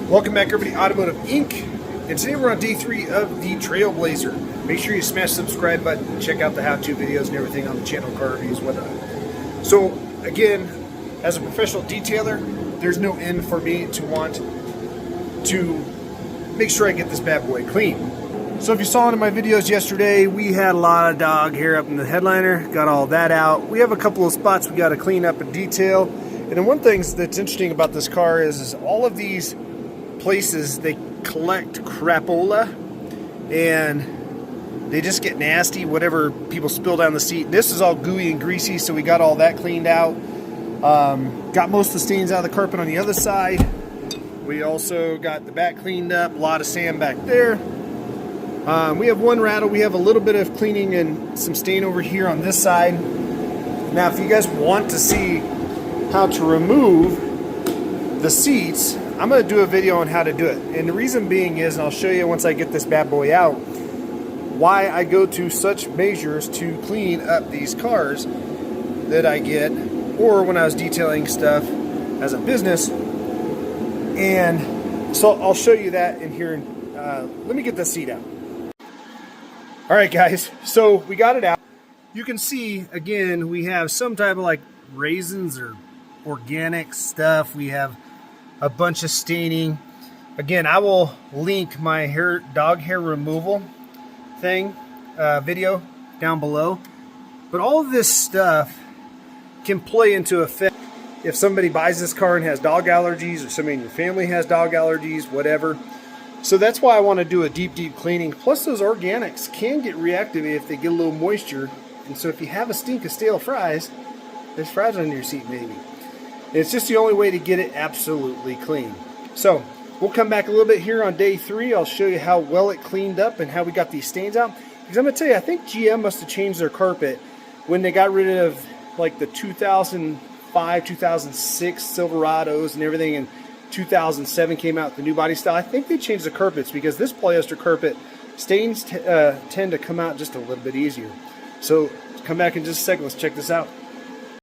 Welcome back, everybody, Automotive Inc. And today we're on day 3 of the Trailblazer. Make sure you smash the subscribe button and check out the how-to videos and everything on the channel, car reviews, whatnot. So, again, as a professional detailer, there's no end for me to want to make sure I get this bad boy clean. So if you saw in my videos yesterday, we had a lot of dog hair up in the headliner, got all that out. We have a couple of spots we got to clean up and detail. And then one thing that's interesting about this car is all of these places, they collect crapola and they just get nasty, whatever people spill down the seat. This is all gooey and greasy, so we got all that cleaned out. Got most of the stains out of the carpet on the other side. We also got the back cleaned up, a lot of sand back there. We have one rattle. We have a little bit of cleaning and some stain over here on this side. Now, if you guys want to see how to remove the seats, I'm going to do a video on how to do it. And the reason being is, and I'll show you once I get this bad boy out, why I go to such measures to clean up these cars that I get, or when I was detailing stuff as a business. And so I'll show you that in here. Let me get the seat out. All right, guys, so we got it out. You can see, again, we have some type of like raisins or organic stuff. We have a bunch of staining. Again, I will link my dog hair removal thing video down below. But all of this stuff can play into effect if somebody buys this car and has dog allergies, or somebody in your family has dog allergies, whatever. So that's why I want to do a deep cleaning. Plus, those organics can get reactivated if they get a little moisture. And so if you have a stink of stale fries, there's fries under your seat maybe. It's just the only way to get it absolutely clean. So we'll come back a little bit here on day 3. I'll show you how well it cleaned up and how we got these stains out. Because I'm going to tell you, I think GM must have changed their carpet when they got rid of like the 2005, 2006 Silverados and everything, and 2007 came out, the new body style. I think they changed the carpets because this polyester carpet stains tend to come out just a little bit easier. So come back in just a second. Let's check this out.